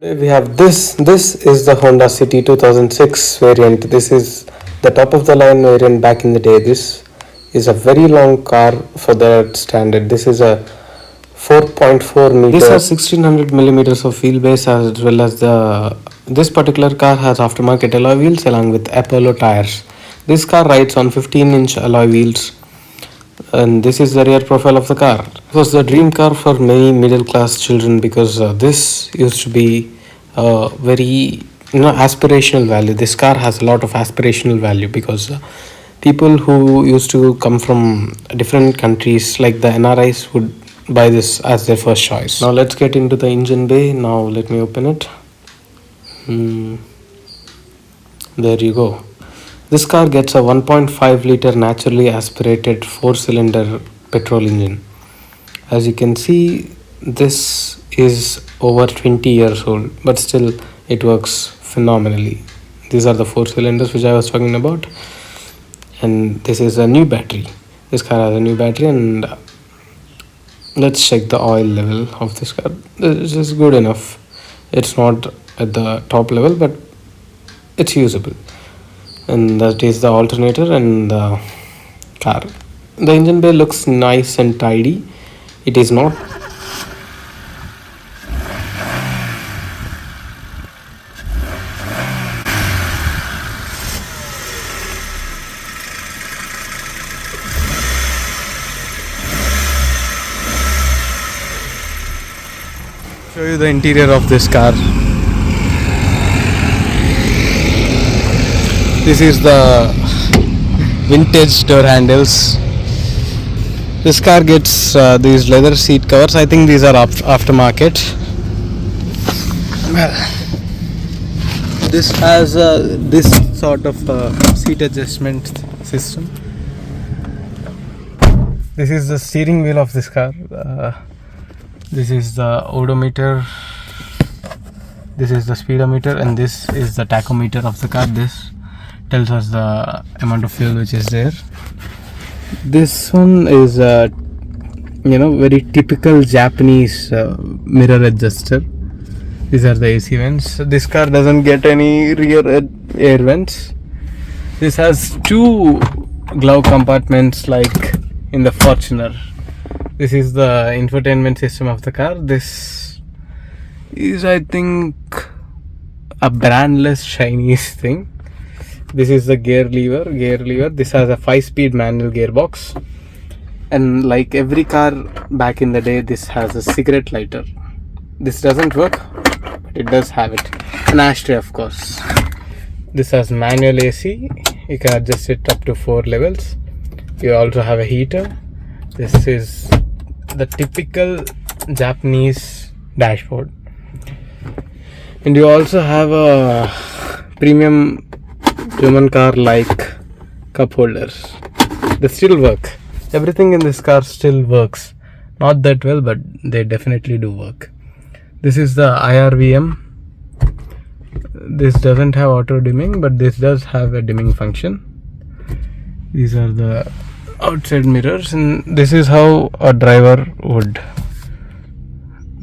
We have this. This is the Honda City 2006 variant. This is the top of the line variant back in the day. This is a very long car for that standard. This is a 4.4 meter. This has 1600 millimeters of wheelbase, as well as this particular car has aftermarket alloy wheels along with Apollo tires. This car rides on 15-inch alloy wheels, and this is the rear profile of the car. It was the dream car for many middle class children because this used to be very aspirational value. This car has a lot of aspirational value because people who used to come from different countries like the NRIs would buy this as their first choice. Now let's get into the engine bay. Now let me open it. There you go. This car gets a 1.5 liter naturally aspirated 4-cylinder petrol engine. As you can see, this is over 20 years old, but still it works phenomenally. These are the 4 cylinders which I was talking about, and this is a new battery. This car has a new battery, and let's check the oil level of this car. This is good enough. It's not at the top level, but it's usable. And that is the alternator and the car. The engine bay looks nice and tidy. It is not show you the interior of this car. This is the vintage door handles. This car gets these leather seat covers. I think these are aftermarket. Well, this has this sort of seat adjustment system. This is the steering wheel of this car. This is the odometer. This is the speedometer, and this is the tachometer of the car. This tells us the amount of fuel which is there. This one is very typical Japanese mirror adjuster. These are the AC vents. This car doesn't get any rear air vents. This has 2 glove compartments like in the Fortuner. This is the infotainment system of the car. This is, I think, a brandless Chinese thing. This is the gear lever. This has a 5-speed manual gearbox, and like every car back in the day, this has a cigarette lighter. This doesn't work, but it does have it. An ashtray, of course. This has manual AC. You can adjust it up to 4 levels. You also have a heater. This is the typical Japanese dashboard, and you also have a premium human car like cup holders. They still work. Everything in this car still works. Not that well, but they definitely do work. This is the IRVM. This doesn't have auto dimming, but this does have a dimming function. These are the outside mirrors, and this is how a driver would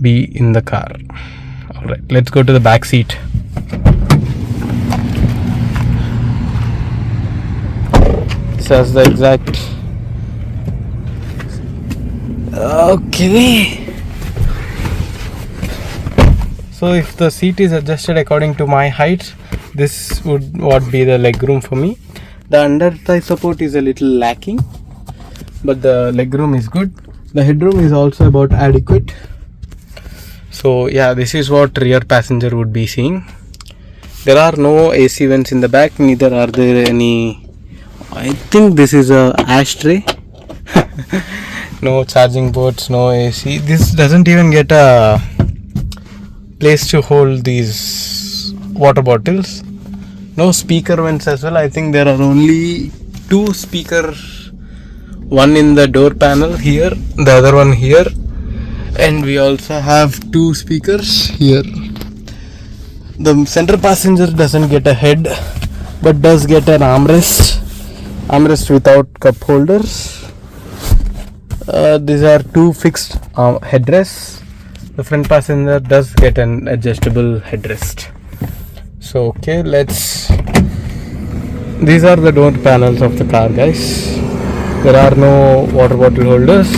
be in the car. Alright, let's go to the back seat. This has the exact. Okay. So if the seat is adjusted according to my height, this would what be the leg room for me. The under thigh support is a little lacking, but the leg room is good. The headroom is also about adequate. So yeah, this is what rear passenger would be seeing. There are no AC vents in the back, neither are there any. I think this is a ashtray. No charging ports, no AC. This doesn't even get a place to hold these water bottles. No speaker vents as well. I think there are only 2 speakers. One in the door panel here, the other one here, and we also have 2 speakers here. The center passenger doesn't get a head, but does get an armrest without cup holders. These are 2 fixed headrests. the front passenger does get an adjustable headrest. So okay, these are the door panels of the car, guys. There are no water bottle holders,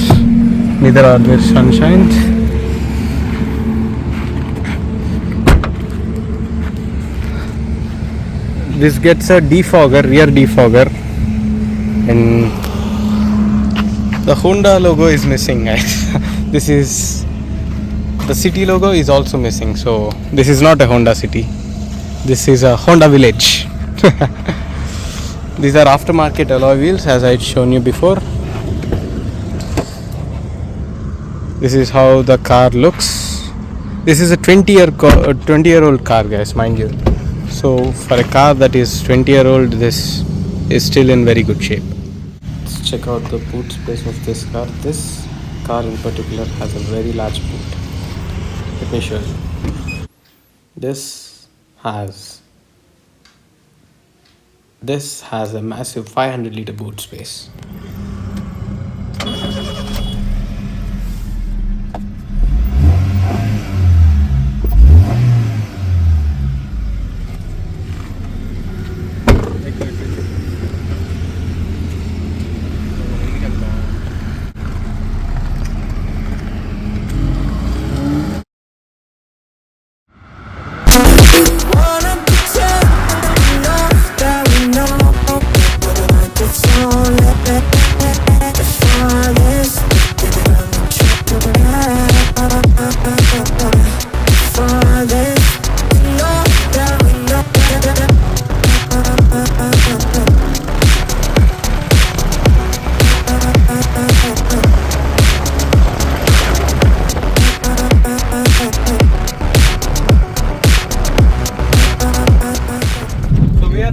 neither are there sunshines. This gets a defogger, rear defogger, and the Honda logo is missing, guys. This is the city logo is also missing, so this is not a Honda City. This is a Honda Village. These are aftermarket alloy wheels, as I had shown you before. This is how the car looks. This is a 20-year-old car, guys, mind you. So for a car that is 20-year-old, this is still in very good shape. Let's check out the boot space of this car. This car in particular has a very large boot. Let me show you. This has a massive 500-liter boot space.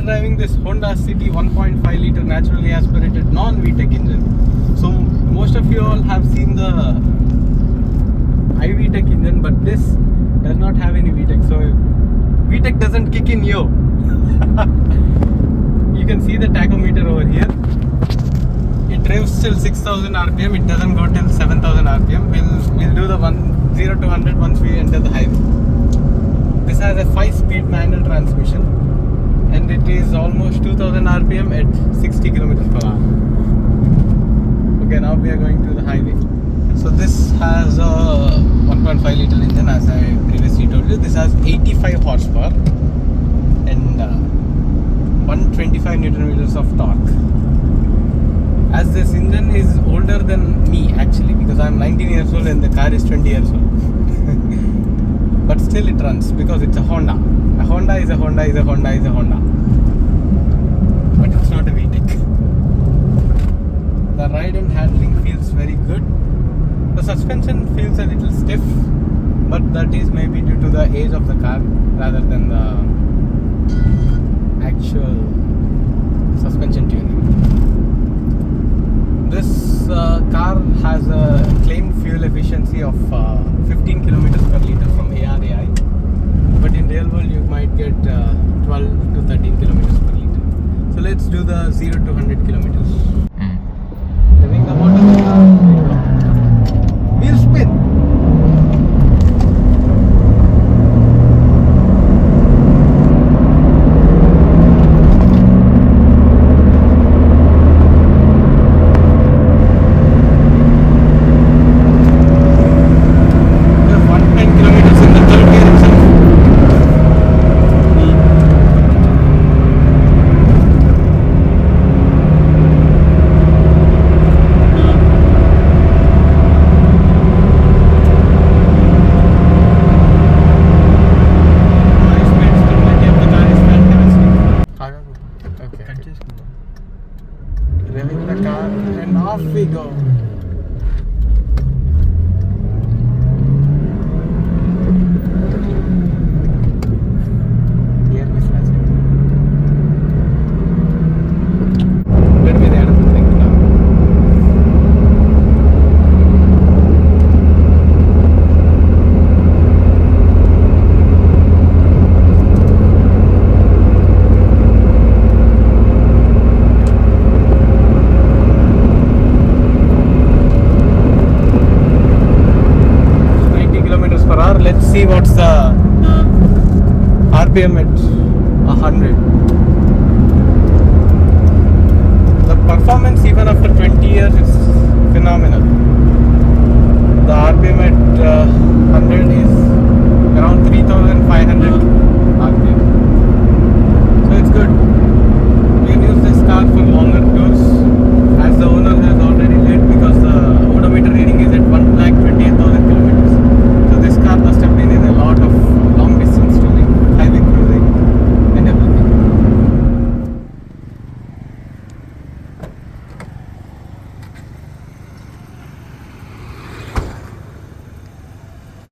Driving this Honda City 1.5 liter naturally aspirated non-VTEC engine. So most of you all have seen the iVTEC engine, but this does not have any VTEC. So VTEC doesn't kick in here. You can see the tachometer over here. It revs till 6,000 RPM. It doesn't go till 7,000 RPM. We'll do the 0 to 100 once we enter the highway. This has a 5-speed manual transmission, and it is almost 2000 RPM at 60 kilometers per hour. Okay, now we are going to the highway. So this has a 1.5 liter engine, as I previously told you. This has 85 horsepower and 125 Newton meters of torque. As this engine is older than me actually, because I am 19 years old and the car is 20 years old. But still it runs because it's a Honda. A Honda is a Honda is a Honda is a Honda. But it's not a VTEC. The ride and handling feels very good. The suspension feels a little stiff, but that is maybe due to the age of the car rather than the actual suspension tuning. This car has a claimed fuel efficiency of 15 kilometers per liter from ARAI, but in real world you might get 12 to 13 kilometers per liter. So let's do the 0 to 100 kilometers. Having the motor, wheel spin. the RPM at 100. The performance even after 20 years is phenomenal.